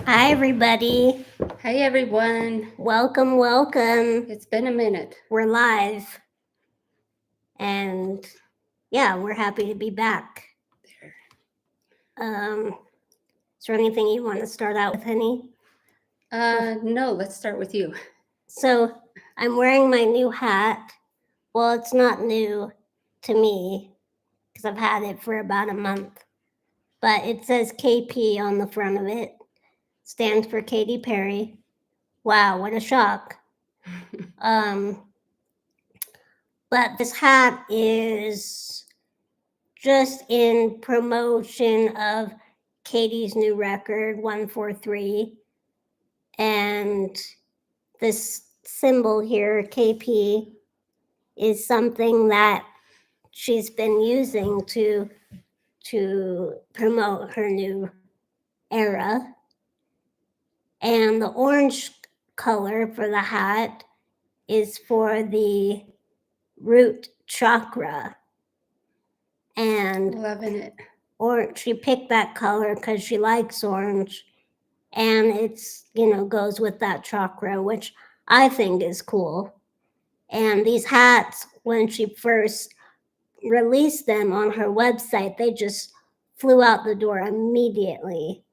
Hi, everybody. Hi, everyone. Welcome, welcome. It's been a minute. We're live. And yeah, we're happy to be back. Is there anything you want to start out with, honey? No, let's start with you. So, I'm wearing my new hat. Well, it's not new to me because I've had it for about a month. But it says KP on the front of it. Stands for Katy Perry. Wow, what a shock. But this hat is just in promotion of Katie's new record, 143. And this symbol here, KP, is something that she's been using to promote her new era. And the orange color for the hat is for the root chakra. And Loving it. Or she picked that color because she likes orange, and it's goes with that chakra, which I think is cool. And these hats, when she first released them on her website, they just flew out the door immediately.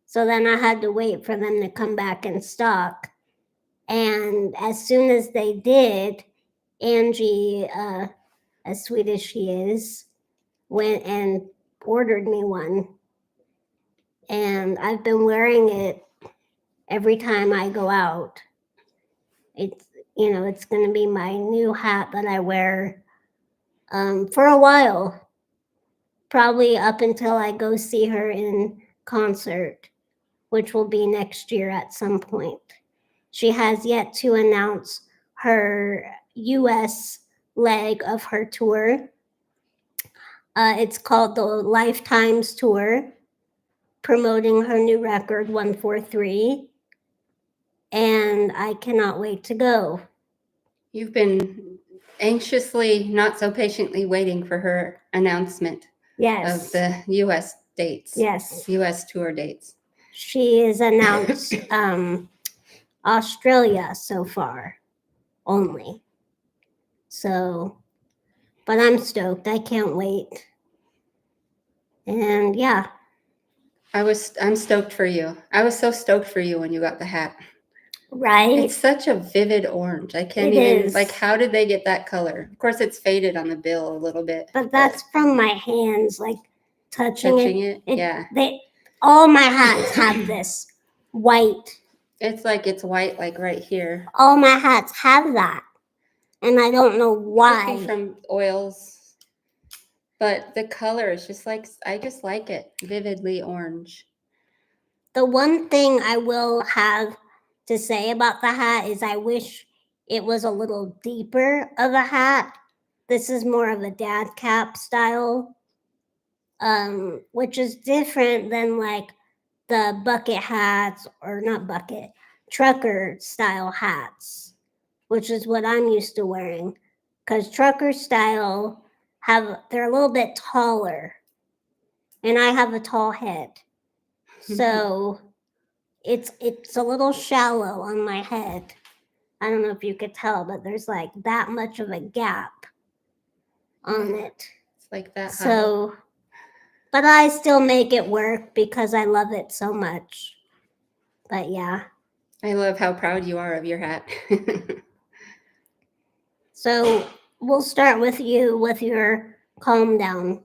So then I had to wait for them to come back in stock. And as soon as they did, Angie, as sweet as she is, went and ordered me one. And I've been wearing it every time I go out. It's going to be my new hat that I wear for a while, probably up until I go see her in concert, which will be next year at some point. She has yet to announce her US leg of her tour. It's called the Lifetimes Tour, promoting her new record, 143. And I cannot wait to go. You've been anxiously, not so patiently waiting for her announcement of the U.S. dates. Yes. U.S. tour dates. She is announced Australia so far only. So, but I'm stoked. I can't wait. And yeah. I'm stoked for you. I was so stoked for you when you got the hat. Right? It's such a vivid orange. I can't even, like, how did they get that color? Of course, it's faded on the bill a little bit. But that's from my hands, like touching it. Yeah. All my hats have this white. It's like it's white, like right here. All my hats have that. And I don't know why. Could be from oils. But the color is just like, I just like it. Vividly orange. The one thing I will have to say about the hat is I wish it was a little deeper of a hat. This is more of a dad cap style, which is different than like the bucket hats, or not bucket, trucker style hats, which is what I'm used to wearing. Because trucker style they're a little bit taller, and I have a tall head, so it's a little shallow on my head. I don't know if you could tell, but there's like that much of a gap on it. It's like that high. So, but I still make it work because I love it so much. But yeah. I love how proud you are of your hat. So we'll start with you with your calm down,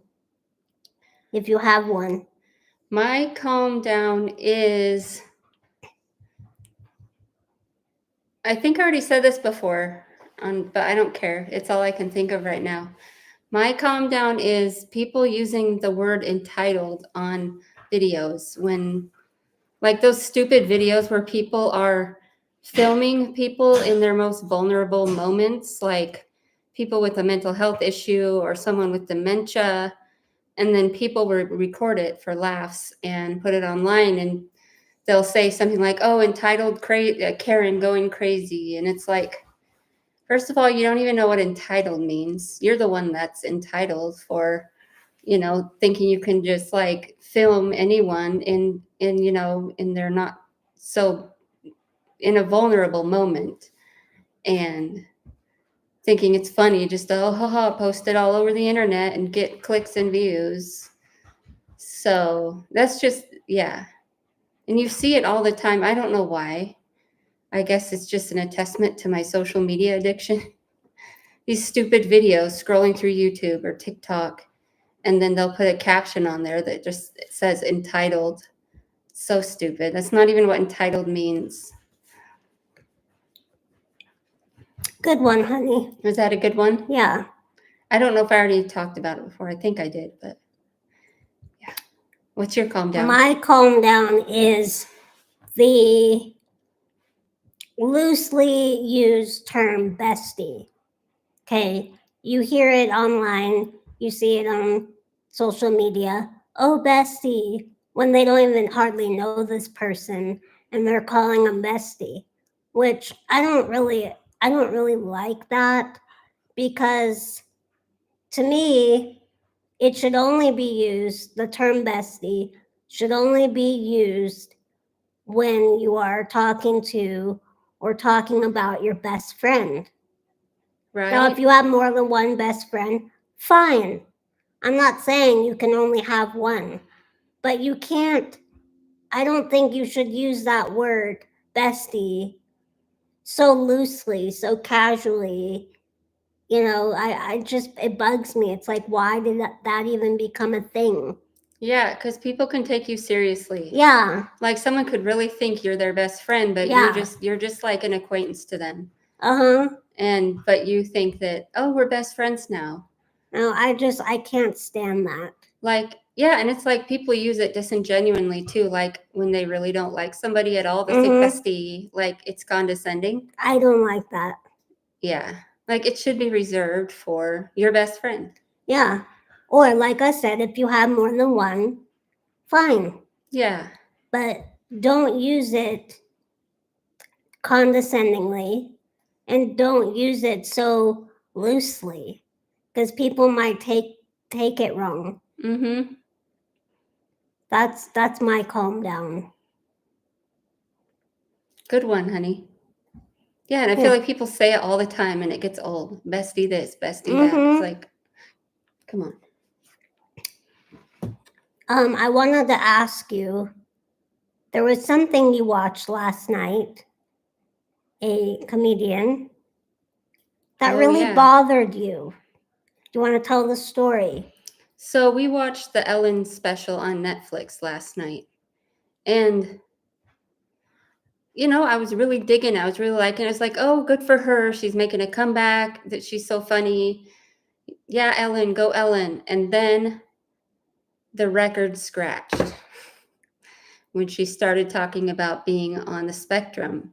if you have one. My calm down is, I think I already said this before, but I don't care. It's all I can think of right now. My calm down is people using the word entitled on videos, when, like those stupid videos where people are filming people in their most vulnerable moments, like people with a mental health issue or someone with dementia, and then people will record it for laughs and put it online, and they'll say something like, oh, entitled Karen going crazy. And it's like, first of all, you don't even know what entitled means. You're the one that's entitled for, thinking you can just like film anyone in their not so in a vulnerable moment and thinking it's funny just to post it all over the internet and get clicks and views. So that's just, yeah. And you see it all the time. I don't know why. I guess it's just an attestament to my social media addiction. These stupid videos scrolling through YouTube or TikTok, and then they'll put a caption on there that just says entitled. So stupid. That's not even what entitled means. Good one, honey. Was that a good one? Yeah. I don't know if I already talked about it before. I think I did, but yeah. What's your calm down? My calm down is the loosely used term bestie. Okay, you hear it online, you see it on social media. Oh, bestie, when they don't even hardly know this person and they're calling them bestie, which I don't really like that, because to me, it should only be used, the term bestie should only be used when you are talking to or talking about your best friend. Right. Now, if you have more than one best friend, fine. I'm not saying you can only have one, but you can't, I don't think you should use that word, bestie, so loosely, so casually. You know, I just, it bugs me. It's like, why did that even become a thing? Yeah, because people can take you seriously. Yeah. Like someone could really think you're their best friend, but Yeah. you're just like an acquaintance to them. Uh-huh. But you think that, oh, we're best friends now. No, I can't stand that. Like, yeah, and it's like people use it disingenuinely too, like when they really don't like somebody at all, they'll say bestie, like it's condescending. I don't like that. Yeah, like it should be reserved for your best friend. Yeah. Or like I said, if you have more than one, fine. Yeah. But don't use it condescendingly, and don't use it so loosely, because people might take it wrong. Mm-hmm. That's my calm down. Good one, honey. Yeah, and I feel like people say it all the time and it gets old. Bestie this, bestie that. It's like, come on. I wanted to ask you, there was something you watched last night, a comedian, that really bothered you. Do you want to tell the story? So we watched the Ellen special on Netflix last night. And, you know, I was really digging. I was really liking it. I was like, oh, good for her. She's making a comeback. That she's so funny. Yeah, Ellen, go Ellen. And then the record scratched when she started talking about being on the spectrum.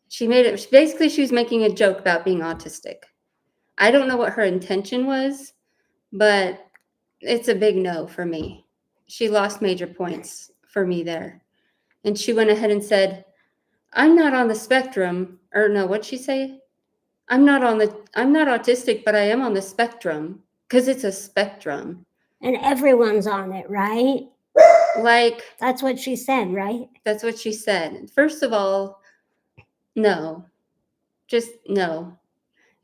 She was making a joke about being autistic. I don't know what her intention was, but it's a big no for me. She lost major points for me there. And she went ahead and said, I'm not on the spectrum. Or no, what'd she say? I'm not autistic, but I am on the spectrum, because it's a spectrum. And everyone's on it, right? Like, that's what she said, right? That's what she said. First of all, no. Just no.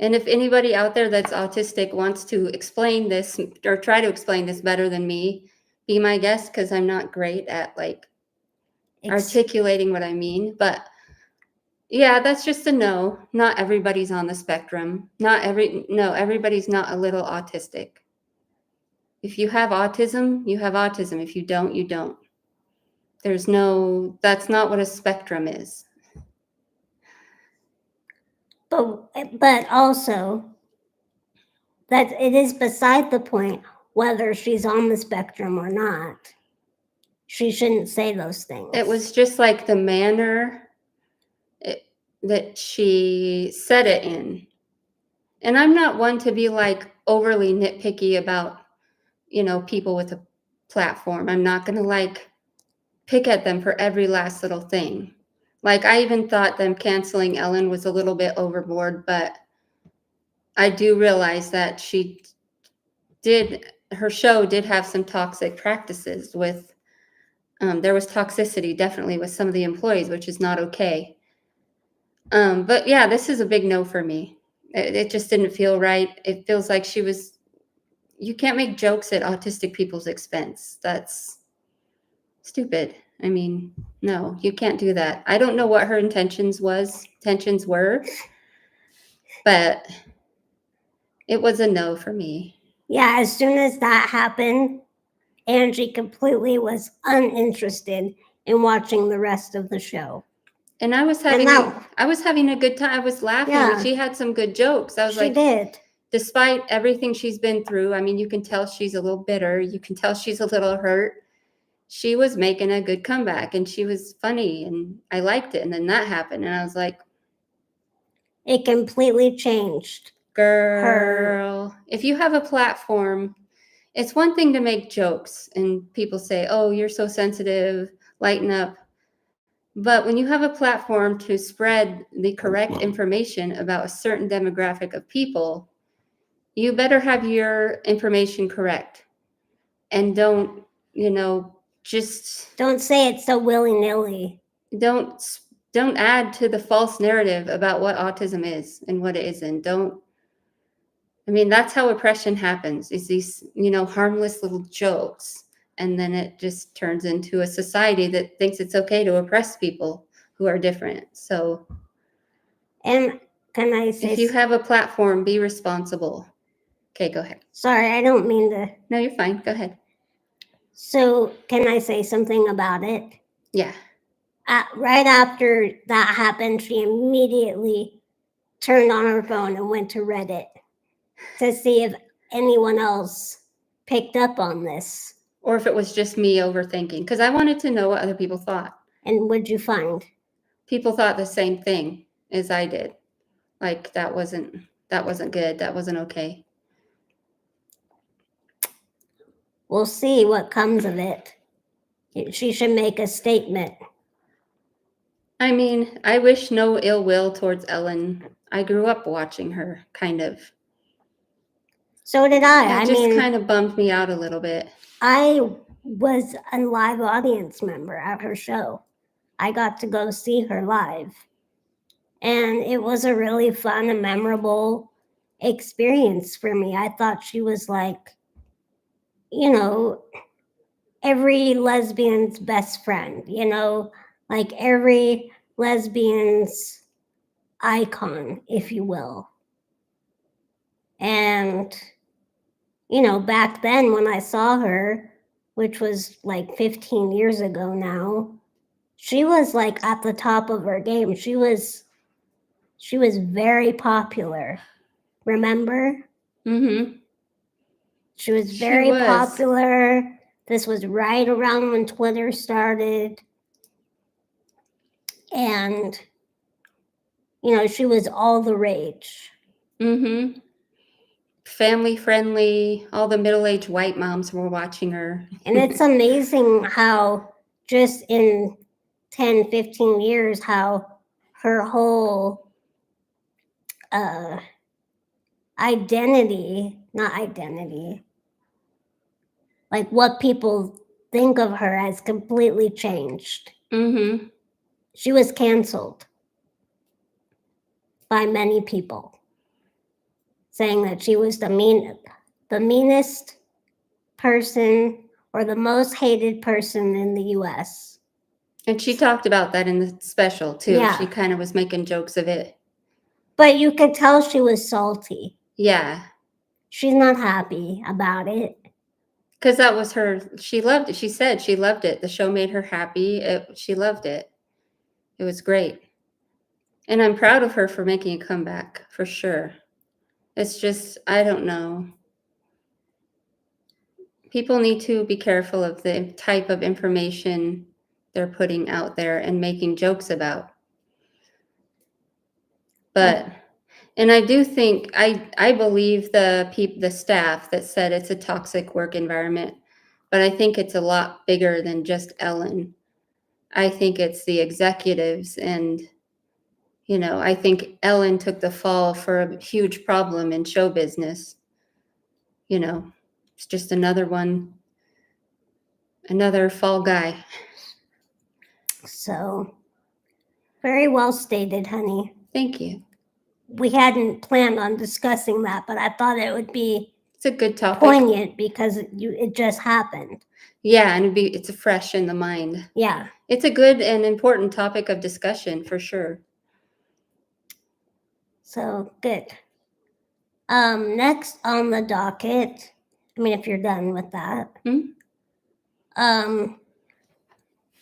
And if anybody out there that's autistic wants to explain this or try to explain this better than me, be my guest, because I'm not great at like articulating what I mean. But yeah, that's just a no. Not everybody's on the spectrum. Everybody's not a little autistic. If you have autism, you have autism. If you don't, you don't. That's not what a spectrum is. But also, that it is beside the point whether she's on the spectrum or not. She shouldn't say those things. It was just like the manner that she said it in. And I'm not one to be like overly nitpicky about, people with a platform. I'm not going to like pick at them for every last little thing. Like I even thought them canceling Ellen was a little bit overboard, but I do realize that her show did have some toxic practices with There was toxicity definitely with some of the employees, which is not okay. But yeah, this is a big no for me. It just didn't feel right. It feels like you can't make jokes at autistic people's expense. That's stupid. I mean, no, you can't do that. I don't know what her intentions were, but it was a no for me. Yeah, as soon as that happened, Angie completely was uninterested in watching the rest of the show. And I was having a good time. I was laughing. Yeah. She had some good jokes. I was She like, did. despite everything she's been through, I mean, you can tell she's a little bitter. You can tell she's a little hurt. She was making a good comeback and she was funny and I liked it. And then that happened. And I was like, It completely changed. girl, if you have a platform, it's one thing to make jokes and people say, oh, you're so sensitive, lighten up. But when you have a platform to spread the correct information about a certain demographic of people, you better have your information correct. And don't, just Don't say it so willy-nilly. don't add to the false narrative about what autism is and what it isn't. That's how oppression happens, is these, harmless little jokes. And then it just turns into a society that thinks it's okay to oppress people who are different. So, and can I say, if you have a platform, be responsible. Okay, go ahead. Sorry, I don't mean to. No, you're fine. Go ahead. So, can I say something about it? Yeah. Right after that happened, she immediately turned on her phone and went to Reddit to see if anyone else picked up on this. Or if it was just me overthinking, because I wanted to know what other people thought. And what'd you find? People thought the same thing as I did. Like that wasn't good. That wasn't okay. We'll see what comes of it. She should make a statement. I mean, I wish no ill will towards Ellen. I grew up watching her, kind of. So did I. It just kind of bummed me out a little bit. I was a live audience member at her show. I got to go see her live. And it was a really fun and memorable experience for me. I thought she was like, every lesbian's best friend, like every lesbian's icon, if you will. And, back then when I saw her, which was like 15 years ago now, she was like at the top of her game. She was very popular. Remember? Mm-hmm. She was very popular. This was right around when Twitter started. And, she was all the rage. Mm-hmm. Family friendly. All the middle-aged white moms were watching her. And it's amazing how just in 10, 15 years, how her whole like what people think of her has completely changed. Mm-hmm. She was canceled by many people, saying that she was the meanest person or the most hated person in the US. And she talked about that in the special too. Yeah. She kind of was making jokes of it. But you could tell she was salty. Yeah. She's not happy about it. Because that was her, she loved it. She said she loved it. The show made her happy. She loved it. It was great. And I'm proud of her for making a comeback, for sure. It's just, I don't know. People need to be careful of the type of information they're putting out there and making jokes about. But, and I do think, I believe the staff that said it's a toxic work environment, but I think it's a lot bigger than just Ellen. I think it's the executives and, I think Ellen took the fall for a huge problem in show business. It's just another fall guy. So, very well stated, honey. Thank you. We hadn't planned on discussing that, but I thought it would be It's a good topic. poignant because it just happened. Yeah, and it's fresh in the mind. Yeah. It's a good and important topic of discussion for sure. So good. Next on the docket, I mean, if you're done with that,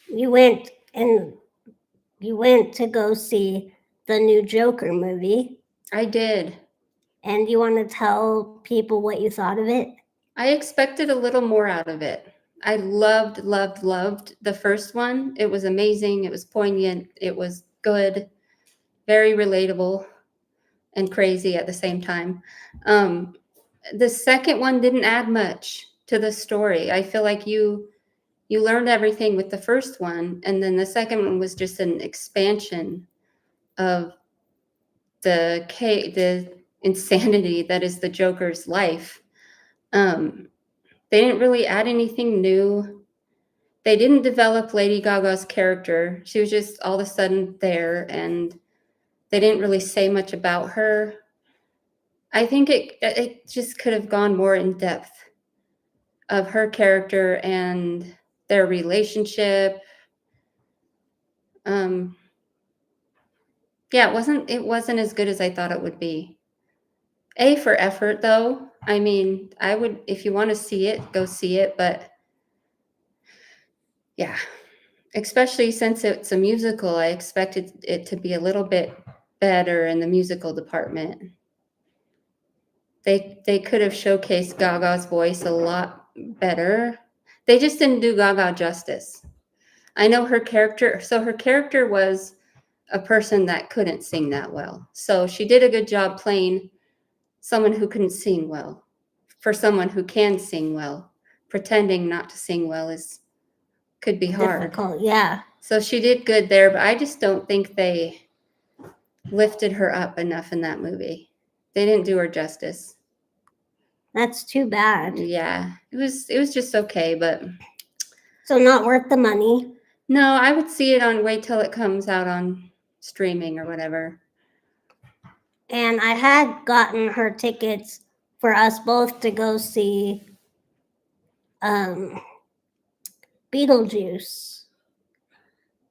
you went to go see the new Joker movie. I did. And you want to tell people what you thought of it? I expected a little more out of it. I loved the first one. It was amazing. It was poignant. It was good, very relatable, and crazy at the same time. The second one didn't add much to the story. I feel like you learned everything with the first one, and then the second one was just an expansion of the insanity that is the Joker's life. They didn't really add anything new. They didn't develop Lady Gaga's character. She was just all of a sudden there, and they didn't really say much about her. I think it just could have gone more in depth of her character and their relationship. Yeah, it wasn't as good as I thought it would be. A for effort, though. I mean, I would, if you want to see it, go see it. But yeah, especially since it's a musical, I expected it to be a little bit better in the musical department. They could have showcased Gaga's voice a lot better. They just didn't do Gaga justice. I know her character. So her character was a person that couldn't sing that well. So she did a good job playing someone who couldn't sing well for someone who can sing well. Pretending not to sing well could be hard. Difficult, yeah. So she did good there, but I just don't think they lifted her up enough in that movie. They didn't do her justice. That's too bad. Yeah, it was just okay, but so not worth the money. No, I would see it wait till it comes out on streaming or whatever. And I had gotten her tickets for us both to go see Beetlejuice.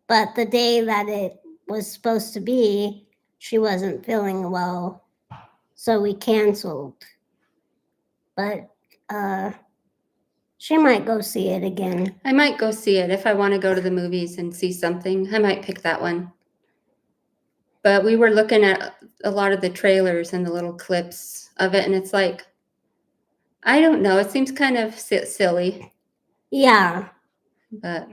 But the day that it was supposed to be, she wasn't feeling well, so we canceled. But she might go see it again. I might go see it if I want to go to the movies and see something. I might pick that one. But we were looking at a lot of the trailers and the little clips of it, and it's like, I don't know. It seems kind of silly. Yeah. But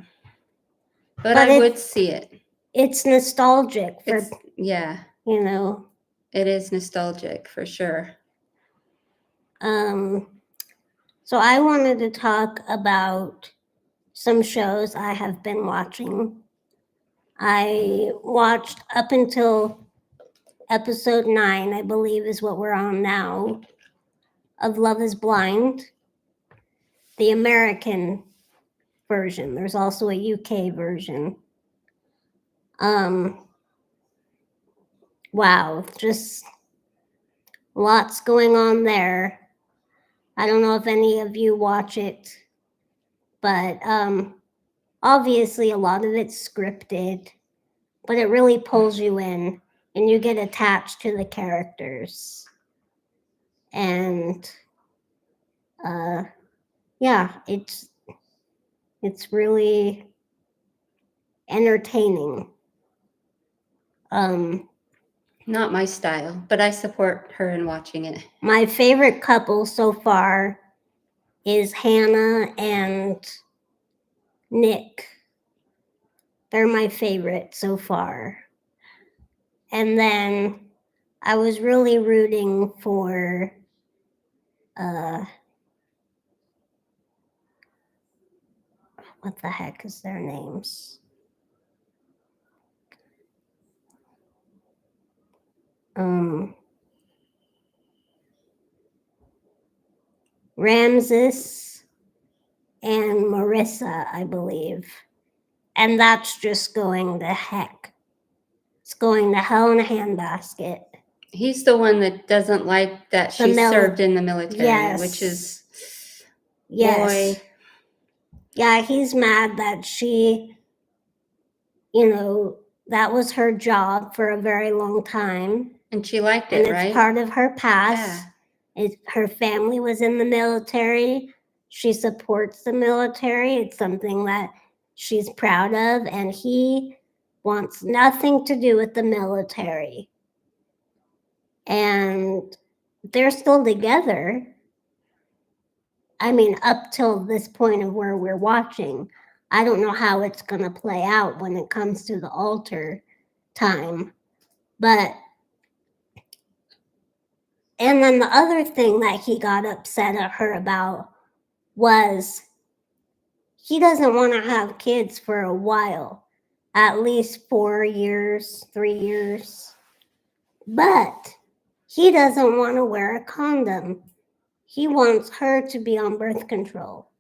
I would see it. It's nostalgic for, yeah. You know. It is nostalgic for sure. So I wanted to talk about some shows I have been watching. I watched up until episode 9, I believe is what we're on now, of Love is Blind, the American version. There's also a UK version. Wow, just lots going on there. I don't know if any of you watch it, but obviously a lot of it's scripted, but it really pulls you in and you get attached to the characters. And yeah, it's really entertaining. Not my style, but I support her in watching it. My favorite couple so far is Hannah and Nick. They're my favorite so far. And then I was really rooting for what the heck is their names? Ramses and Marissa, I believe. And that's just going to heck. It's going to hell in a handbasket. He's the one that doesn't like that she served in the military, which is, boy. Yeah, he's mad that she, that was her job for a very long time. And she liked And it, right? it's part of her past. Yeah. Her family was in the military. She supports the military. It's something that she's proud of. And he wants nothing to do with the military. And they're still together. I mean, up till this point of where we're watching. I don't know how it's going to play out when it comes to the altar time. But, and then the other thing that he got upset at her about was he doesn't want to have kids for a while, at least 4 years, 3 years. But he doesn't want to wear a condom. He wants her to be on birth control.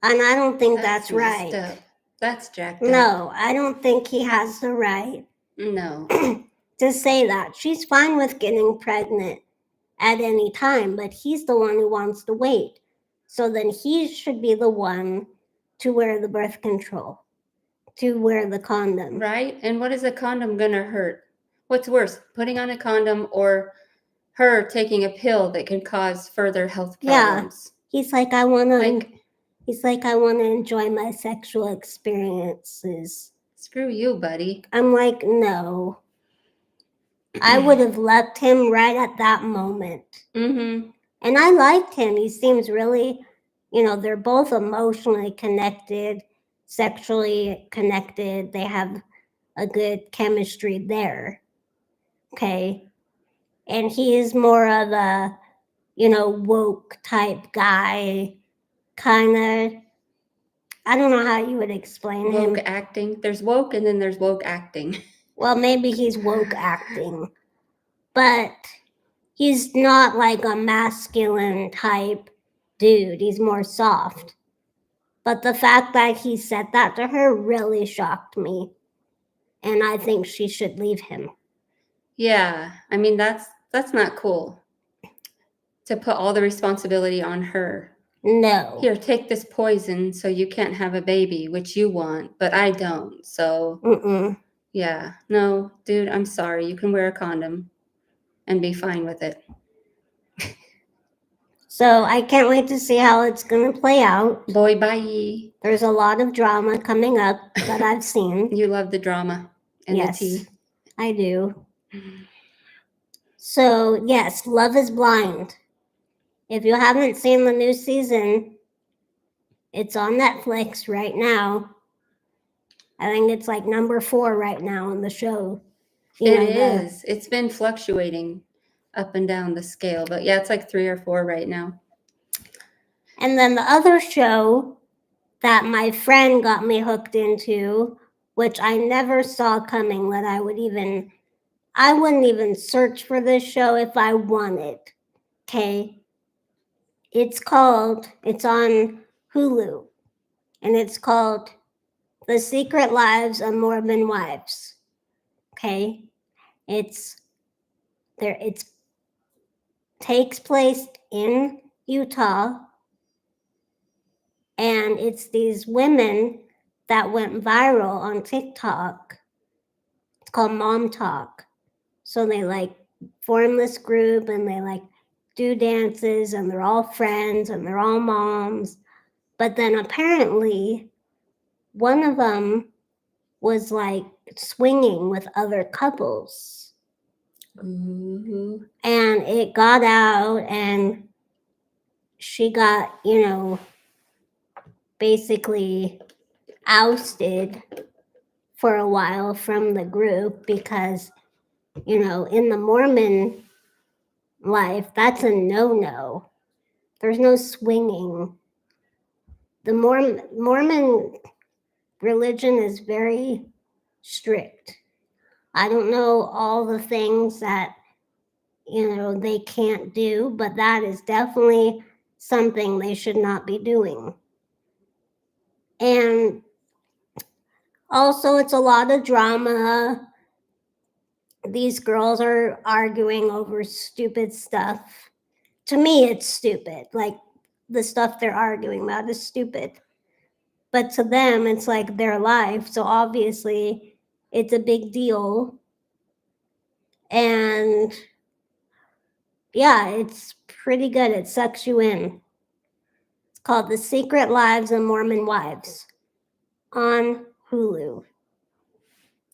And I don't think that's right. Up. That's jacked up. No, I don't think he has the right No. to say that. She's fine with getting pregnant at any time, but he's the one who wants to wait. So then he should be the one to wear the birth control, to wear the condom. Right? And what is a condom gonna hurt? What's worse, putting on a condom or her taking a pill that can cause further health problems? Yeah. He's like, I want to enjoy my sexual experiences. Screw you, buddy. I'm like, no. I would have left him right at that moment. Mm-hmm. And I liked him. He seems really, they're both emotionally connected, sexually connected. They have a good chemistry there. Okay. And he is more of a, woke type guy, kind of. I don't know how you would explain him. Woke acting. There's woke and then there's woke acting. Well, maybe he's woke acting. But he's not like a masculine type dude. He's more soft. But the fact that he said that to her really shocked me. And I think she should leave him. Yeah. I mean, that's not cool. To put all the responsibility on her. No. Here, take this poison so you can't have a baby, which you want, but I don't. So, yeah. No, dude, I'm sorry. You can wear a condom and be fine with it. So I can't wait to see how it's going to play out. Boy, bye. There's a lot of drama coming up that I've seen. You love the drama and the tea. I do. So, yes, Love is Blind. If you haven't seen the new season, it's on Netflix right now. I think it's like number 4 right now on the show. It is. It's been fluctuating up and down the scale, but yeah, it's like 3 or 4 right now. And then the other show that my friend got me hooked into, which I never saw coming, that I wouldn't even search for this show if I wanted. Okay. It's on Hulu, and it's called The Secret Lives of Mormon Wives. Okay. It takes place in Utah, and it's these women that went viral on TikTok. It's called Mom Talk. So they form this group and they do dances, and they're all friends and they're all moms. But then apparently one of them was swinging with other couples. Mm-hmm. And it got out, and she got, basically ousted for a while from the group because, in the Mormon life, that's a no-no. There's no swinging. The Mormon religion is very strict. I don't know all the things that, they can't do, but that is definitely something they should not be doing. And Also, it's a lot of drama. These girls are arguing over stupid stuff. To me, it's stupid. Like, the stuff they're arguing about is stupid. But to them, it's like their life. So obviously, it's a big deal. And yeah, it's pretty good. It sucks you in. It's called The Secret Lives of Mormon Wives on Hulu.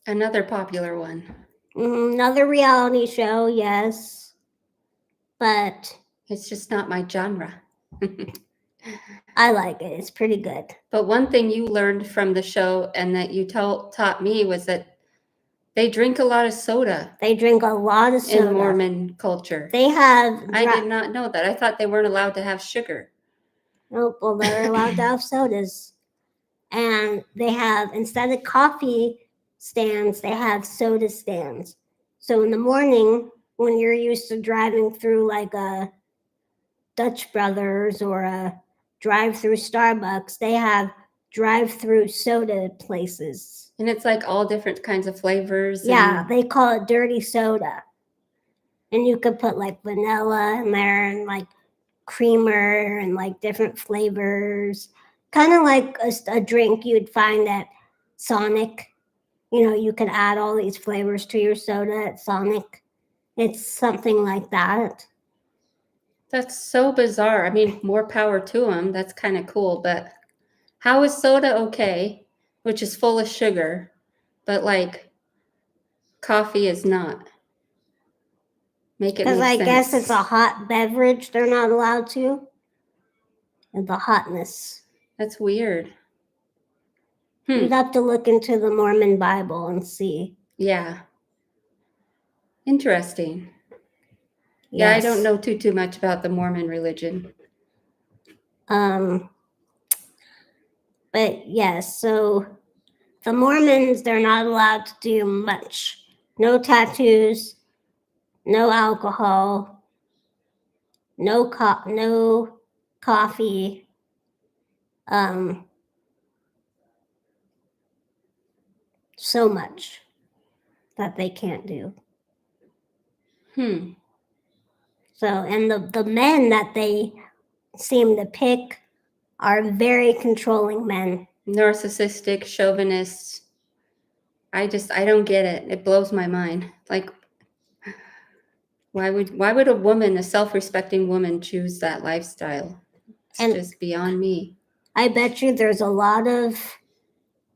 Another popular one. Another reality show, yes. But It's just not my genre. I like it. It's pretty good. But one thing you learned from the show and that you taught me was that they drink a lot of soda They drink a lot of soda. in Mormon culture. They have. I did not know that. I thought they weren't allowed to have sugar. Nope, well, they're allowed to have sodas. And they have, instead of coffee stands, they have soda stands. So in the morning, when you're used to driving through like a Dutch Brothers or a drive-through Starbucks, they have drive-through soda places. And it's like all different kinds of flavors. Yeah, they call it dirty soda. And you could put like vanilla in there and like creamer and like different flavors. Kind of like a drink you'd find at Sonic. You know, you could add all these flavors to your soda at Sonic. It's something like that. That's so bizarre. I mean, more power to them. That's kind of cool. But how is soda okay, which is full of sugar, but like coffee is not? Make it Because make I sense. guess it's a hot beverage they're not allowed to. And the hotness. That's weird. You'd have to look into the Mormon Bible and see. Yeah. Interesting. Yes. Yeah, I don't know too much about the Mormon religion. But yes, so the Mormons, they're not allowed to do much. No tattoos, no alcohol, no coffee. So much that they can't do. So, and the men that they seem to pick are very controlling men. Narcissistic, chauvinists. I don't get it. It blows my mind. Like, why would a woman, a self-respecting woman, choose that lifestyle? It's just beyond me. I bet you there's a lot of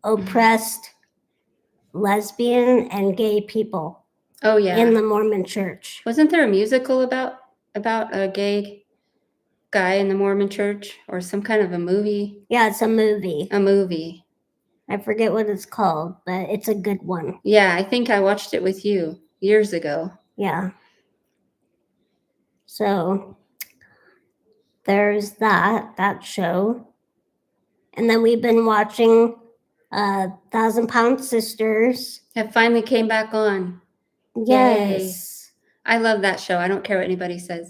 oppressed lesbian and gay people. Oh yeah. In the Mormon church. Wasn't there a musical about a gay guy in the Mormon church, or some kind of a movie? Yeah, it's a movie. A movie. I forget what it's called, but it's a good one. Yeah, I think I watched it with you years ago. Yeah. So there's that show. And then we've been watching 1,000-Pound Sisters. It finally came back on. Yes. Yay. I love that show. I don't care what anybody says.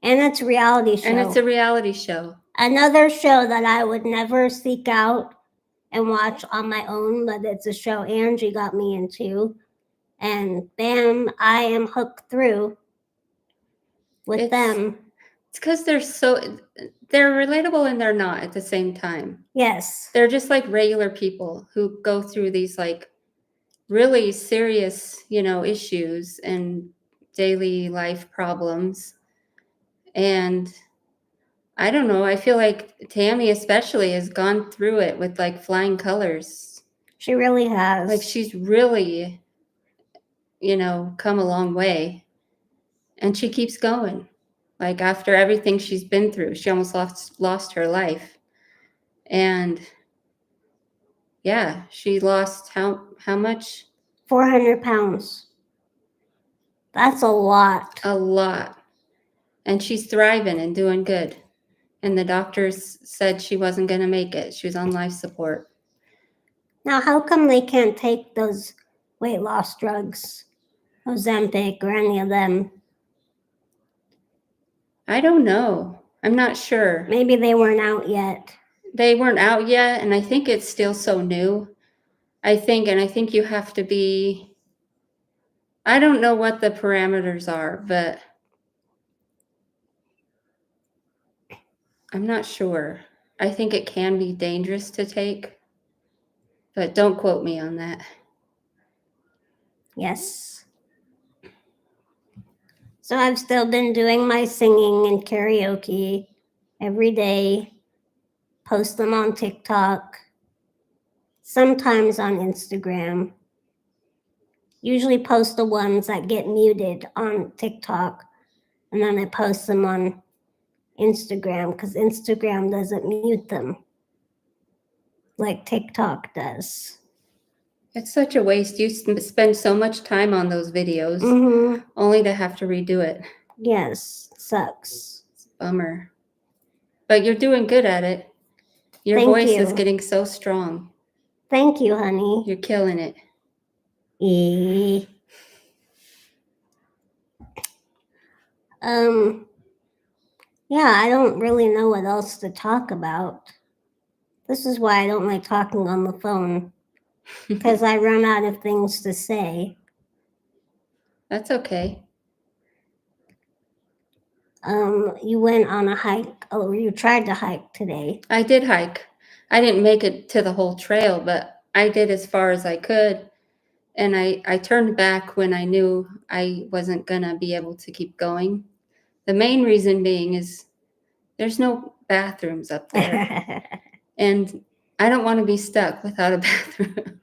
And it's a reality show. And it's a reality show. Another show that I would never seek out and watch on my own, but it's a show Angie got me into. And bam, I am hooked through with them. It's because they're relatable and they're not at the same time. Yes. They're just like regular people who go through these like really serious, issues and daily life problems. And I don't know, I feel like Tammy especially has gone through it with like flying colors. She really has. Like she's really, come a long way. And she keeps going. Like after everything she's been through, she almost lost her life. And yeah, she lost how much? 400 pounds. That's a lot. A lot. And she's thriving and doing good. And the doctors said she wasn't going to make it. She was on life support. Now, how come they can't take those weight loss drugs, Ozempic or any of them? I don't know. I'm not sure. Maybe they weren't out yet. they weren't out yet, and I think it's still so new. I think you have to be, I don't know what the parameters are, but I'm not sure. I think it can be dangerous to take, but don't quote me on that. Yes. So I've still been doing my singing and karaoke every day, post them on TikTok, sometimes on Instagram. Usually post the ones that get muted on TikTok, and then I post them on Instagram because Instagram doesn't mute them like TikTok does. It's such a waste. You spend so much time on those videos Mm-hmm. only to have to redo it. Yes, sucks. It's a bummer. But you're doing good at it. Your Thank voice is you. getting so strong. Thank you, honey. You're killing it. Yeah, I don't really know what else to talk about. This is why I don't like talking on the phone, because I run out of things to say. That's okay. You went on a hike. Oh, you tried to hike today. I did hike. I didn't make it to the whole trail, but I did as far as I could. And I turned back when I knew I wasn't going to be able to keep going. The main reason being is there's no bathrooms up there. And I don't want to be stuck without a bathroom.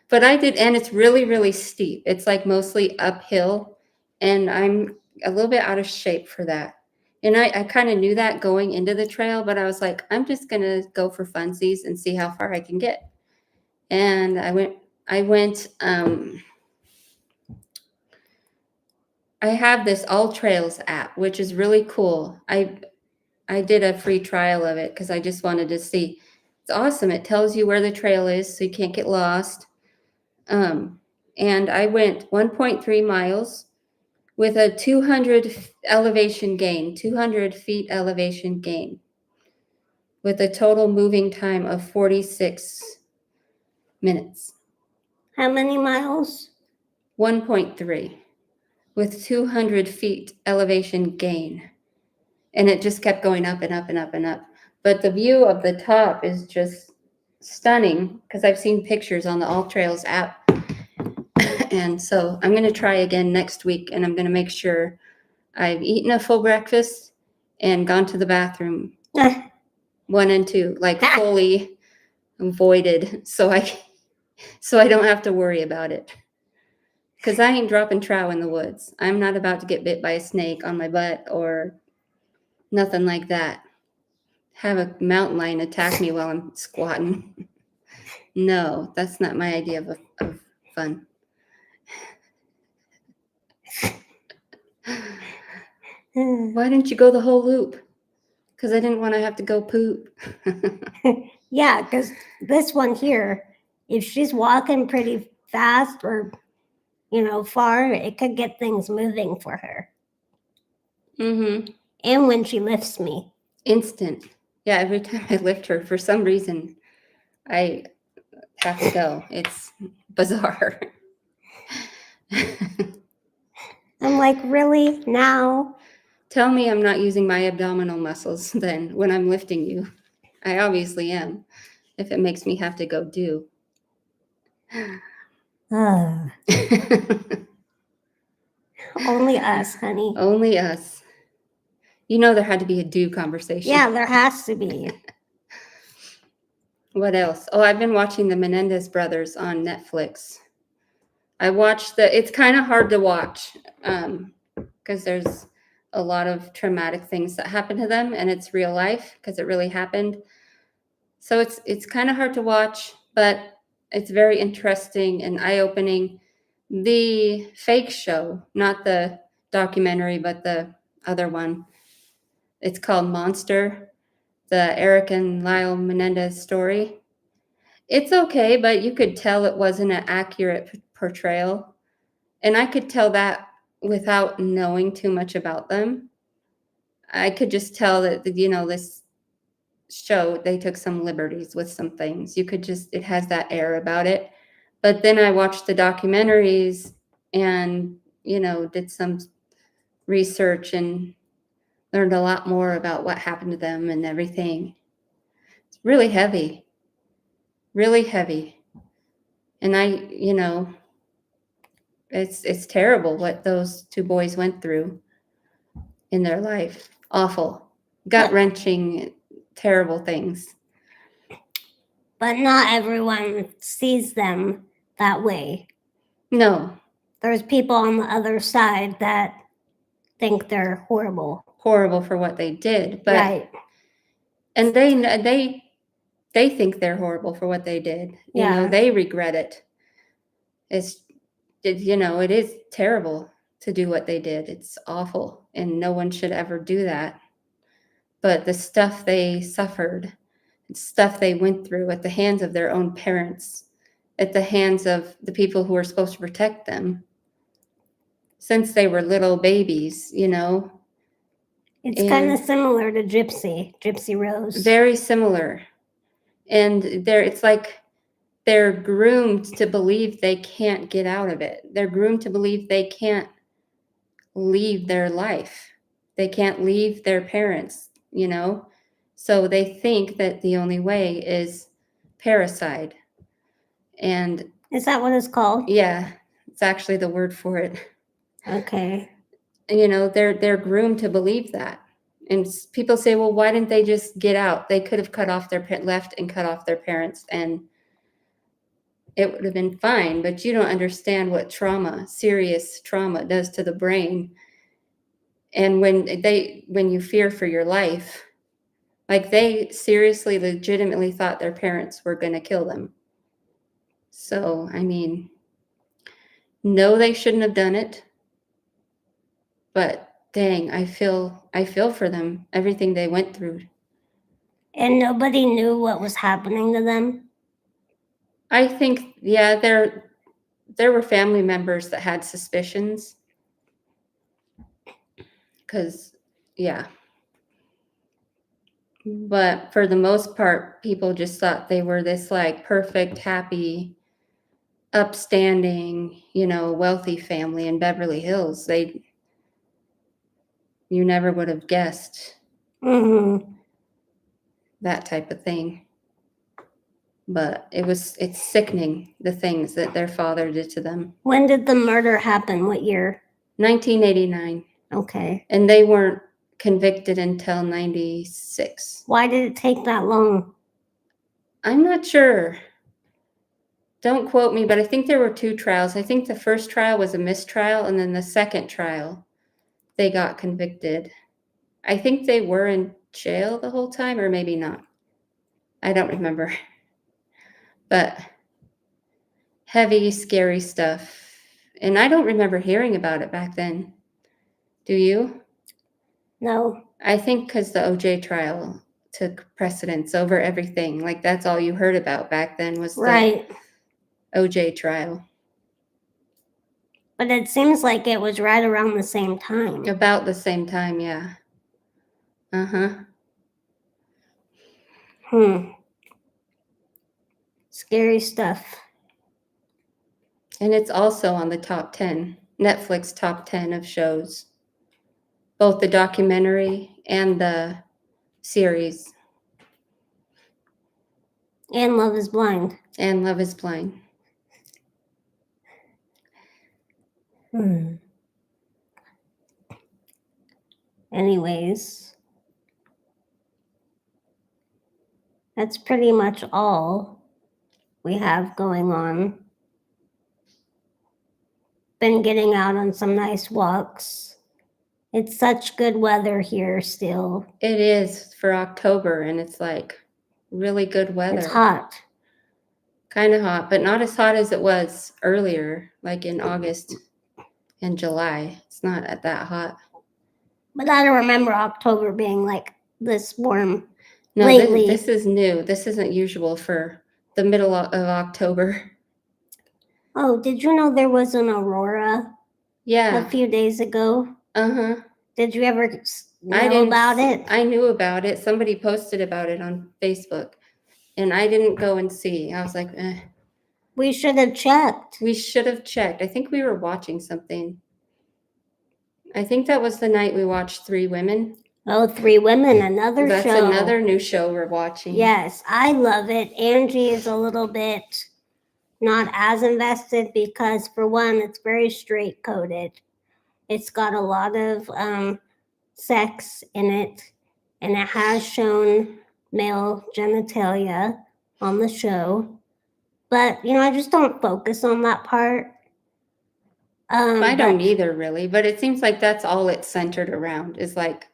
But I did, and it's really, really steep. It's like mostly uphill, and I'm a little bit out of shape for that. And I kind of knew that going into the trail, but I was like, I'm just going to go for funsies and see how far I can get. And I went, I have this All Trails app, which is really cool. I did a free trial of it because I just wanted to see. It's awesome. It tells you where the trail is so you can't get lost. And I went 1.3 miles with a 200 elevation gain, 200 feet elevation gain, with a total moving time of 46 minutes. How many miles? 1.3 with 200 feet elevation gain. And it just kept going up and up and up and up. But the view of the top is just stunning because I've seen pictures on the All Trails app. And so I'm going to try again next week, and I'm going to make sure I've eaten a full breakfast and gone to the bathroom 1 and 2, like fully voided, so I don't have to worry about it. Because I ain't dropping trow in the woods. I'm not about to get bit by a snake on my butt or nothing like that. Have a mountain lion attack me while I'm squatting. No, that's not my idea of fun. Why didn't you go the whole loop? Because I didn't want to have to go poop. Yeah, because this one here, if she's walking pretty fast or, far, it could get things moving for her. Mm-hmm. And when she lifts me. Instant. Yeah, every time I lift her, for some reason, I have to go. It's bizarre. I'm like, really? Now? Tell me I'm not using my abdominal muscles then when I'm lifting you. I obviously am, if it makes me have to go do. Only us, honey. Only us. You know there had to be a do conversation. Yeah, there has to be. What else? Oh, I've been watching the Menendez brothers on Netflix. I watched it's kind of hard to watch because there's a lot of traumatic things that happen to them, and it's real life because it really happened. So it's kind of hard to watch, but it's very interesting and eye-opening. The fake show, not the documentary, but the other one, it's called Monster, the Eric and Lyle Menendez story. It's okay, but you could tell it wasn't an accurate portrayal. And I could tell that without knowing too much about them. I could just tell that, this show, they took some liberties with some things. You could just, it has that air about it. But then I watched the documentaries and, did some research and learned a lot more about what happened to them and everything. It's really heavy. Really heavy. And it's terrible what those two boys went through in their life. Awful. Gut-wrenching, terrible things. But not everyone sees them that way. No. There's people on the other side that think they're horrible. Horrible for what they did. But, right. And they think they're horrible for what they did. Yeah. They regret it. It is terrible to do what they did. It's awful, and no one should ever do that. But the stuff they suffered, stuff they went through at the hands of their own parents, at the hands of the people who were supposed to protect them, since they were little babies, It's kind of similar to Gypsy Rose. Very similar. And it's like they're groomed to believe they can't get out of it. They're groomed to believe they can't leave their life. They can't leave their parents, So they think that the only way is parricide. And is that what it's called? Yeah, it's actually the word for it. Okay. They're groomed to believe that. And people say, well, why didn't they just get out? They could have left and cut off their parents, and it would have been fine. But you don't understand what serious trauma does to the brain. And when you fear for your life, like they seriously, legitimately thought their parents were going to kill them. So, no, they shouldn't have done it. But dang, I feel for them, everything they went through. And nobody knew what was happening to them? I think, yeah, there were family members that had suspicions. Because, yeah. But for the most part, people just thought they were this like perfect, happy, upstanding, wealthy family in Beverly Hills. You never would have guessed that type of thing. But it's sickening, the things that their father did to them. When did the murder happen? What year? 1989. Okay. And they weren't convicted until 96. Why did it take that long? I'm not sure. Don't quote me, but I think there were 2 trials. I think the first trial was a mistrial, and then the second trial, they got convicted. I think they were in jail the whole time, or maybe not. I don't remember. But heavy, scary stuff. And I don't remember hearing about it back then. Do you? No. I think because the OJ trial took precedence over everything. Like, that's all you heard about back then was the OJ trial. But it seems like it was right around the same time. About the same time, yeah. Scary stuff. And it's also on the top 10, Netflix top 10 of shows. Both the documentary and the series. And Love is Blind. And Love is Blind. Anyways, that's pretty much all we have going on. Been getting out on some nice walks. It's such good weather here still. It is for October, and it's like really good weather. It's hot. Kind of hot, but not as hot as it was earlier, like in August and July. It's not that hot. But I don't remember October being like this warm. No, lately. This is new. This isn't usual for the middle of October. Oh, did you know there was an aurora? Yeah. A few days ago. Uh-huh. Did you ever know about it? I knew about it. Somebody posted about it on Facebook, and I didn't go and see. I was like, We should have checked. we should have checked. I think we were watching something. I think that was the night we watched Three Women. Oh, Three Women, another That's show. another new show we're watching. Yes, I love it. Angie is a little bit not as invested because, for one, it's very straight coded. It's got a lot of sex in it, and it has shown male genitalia on the show. But, I just don't focus on that part. I don't either, really, but it seems like that's all it's centered around is like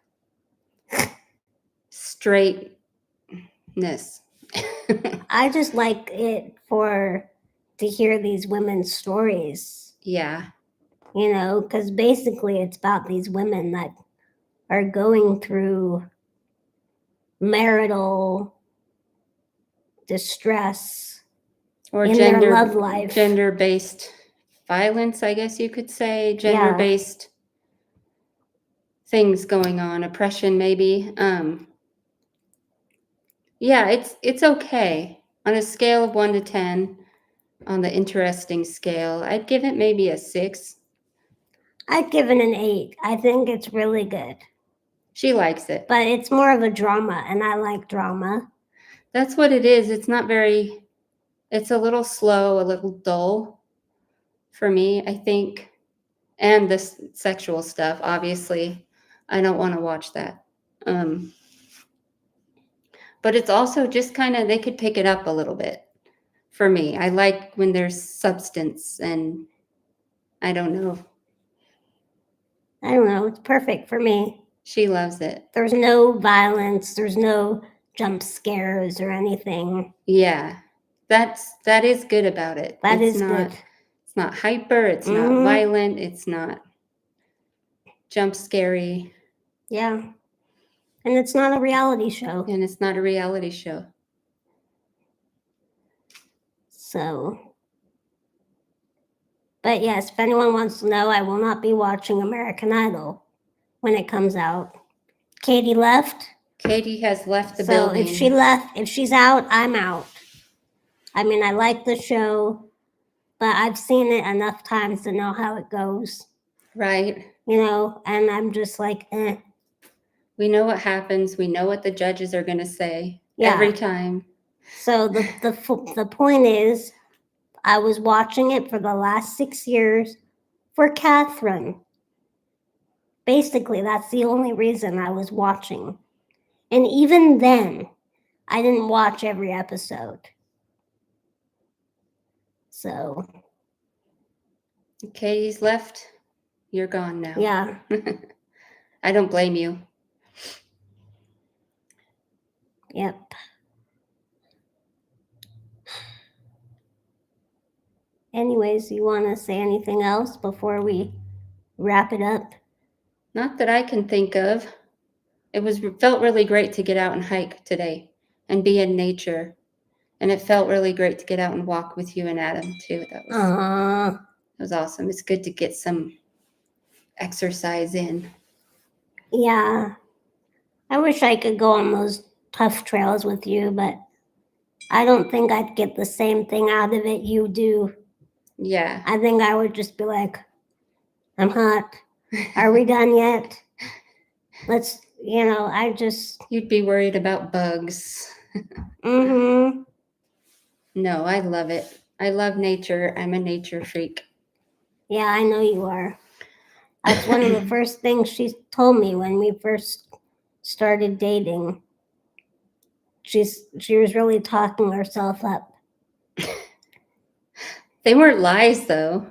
straightness. I just like it to hear these women's stories. Yeah. Because basically it's about these women that are going through marital distress or in their love life. Gender-based violence, I guess you could say. Gender-based things going on, oppression maybe. Yeah, it's okay. On a scale of 1 to 10, on the interesting scale, I'd give it maybe a 6. I'd give it an 8. I think it's really good. She likes it. But it's more of a drama, and I like drama. That's what it is. It's a little slow, a little dull for me, I think. And the sexual stuff, obviously. I don't want to watch that. But it's also just kind of, they could pick it up a little bit for me. I like when there's substance, and I don't know. It's perfect for me. She loves it. There's no violence. There's no jump scares or anything. Yeah, that is good about it. That is good. It's not hyper. It's not violent. It's not jump scary. Yeah. And it's not a reality show. So, but yes, if anyone wants to know, I will not be watching American Idol when it comes out. Katie left. Katie has left the building. So if she's out, I'm out. I mean, I like the show, but I've seen it enough times to know how it goes. Right. And I'm just like, eh. We know what happens. We know what the judges are going to say every time. So the point is, I was watching it for the last 6 years for Catherine. Basically, that's the only reason I was watching. And even then, I didn't watch every episode. So. Katie's left. You're gone now. Yeah. I don't blame you. Yep. Anyways, you want to say anything else before we wrap it up? Not that I can think of. It felt really great to get out and hike today and be in nature. And it felt really great to get out and walk with you and Adam too. That was awesome. It's good to get some exercise in. Yeah. I wish I could go on those tough trails with you, but I don't think I'd get the same thing out of it you do. Yeah. I think I would just be like, I'm hot. Are we done yet? Let's, You'd be worried about bugs. Mm-hmm. No, I love it. I love nature. I'm a nature freak. Yeah, I know you are. That's one of the first things she told me when we first started dating. She was really talking herself up. They weren't lies, though.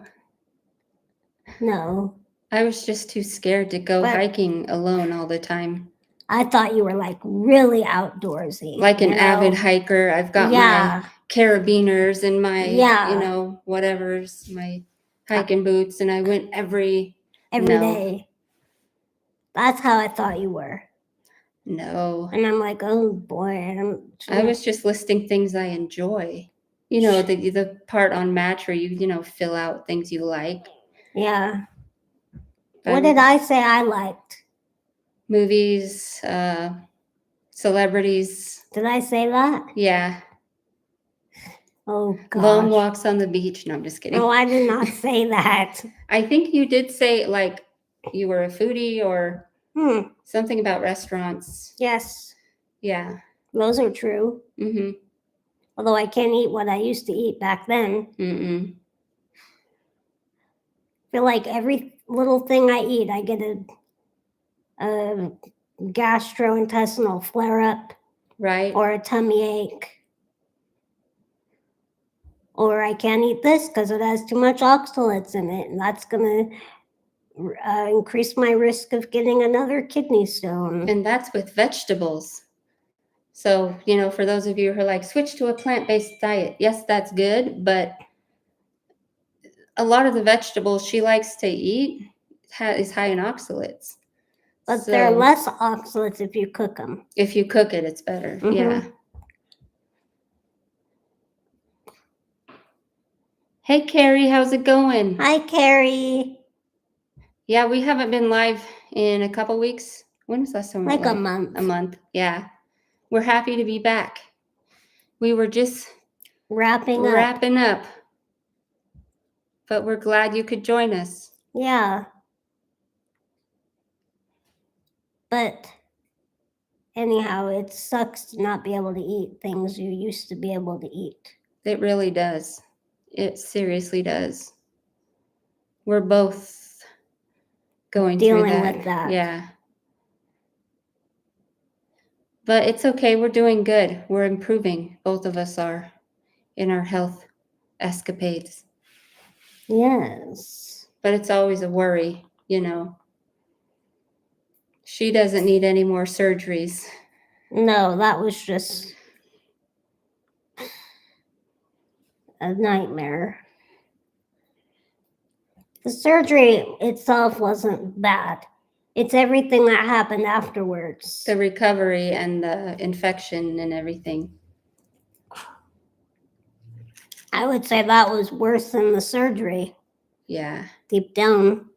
No. I was just too scared to go hiking alone all the time. I thought you were like really outdoorsy. Like an avid hiker. I've got my carabiners and my, whatever's, my hiking boots, and I went every day. That's how I thought you were. No. And I'm like, oh boy. I was just listing things I enjoy. The part on Match where you, fill out things you like. Yeah. What did I say I liked? movies, celebrities. Did I say that? Yeah. Oh, Long gosh. walks on the beach. No, I'm just kidding. No, I did not say that. I think you did say like you were a foodie or something about restaurants. Yes, Yeah. those are true. Mm-hmm. Although I can't eat what I used to eat back then. Mm-mm. I feel like every little thing I eat, I get a gastrointestinal flare up Right. or a tummy ache. Or I can't eat this because it has too much oxalates in it, and that's going to increase my risk of getting another kidney stone. And that's with vegetables. So, for those of you who are like, switch to a plant-based diet. Yes, that's good, but a lot of the vegetables she likes to eat is high in oxalates. But there are less oxalates if you cook them. If you cook it, it's better. Mhm. Yeah. Hey, Carrie, how's it going? Hi, Carrie. Yeah, we haven't been live in a couple weeks. When was last time we went Like a live? month. A month, yeah. We're happy to be back. We were just Wrapping up. But we're glad you could join us. Yeah. But anyhow, it sucks to not be able to eat things you used to be able to eat. It really does. It seriously does. We're both going through Dealing that. with that. Yeah. But it's okay. We're doing good. We're improving. Both of us are in our health escapades. Yes. But it's always a worry, She doesn't need any more surgeries. No, that was just a nightmare. The surgery itself wasn't bad. It's everything that happened afterwards. The recovery and the infection and everything. I would say that was worse than the surgery. Yeah. Deep down.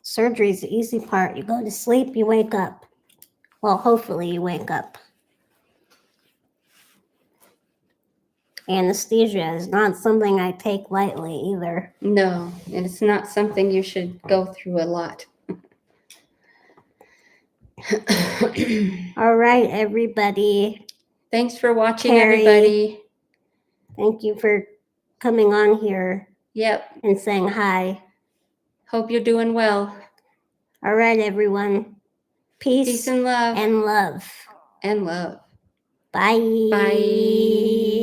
Surgery's the easy part. You go to sleep, you wake up. Well, hopefully you wake up. Anesthesia is not something I take lightly either. No, and it's not something you should go through a lot. All right, everybody. Thanks for watching, Carrie. everybody. Thank you for coming on here. Yep. And saying hi. Hope you're doing well. All right, everyone. Peace Peace and love. and love. And love. Bye. Bye.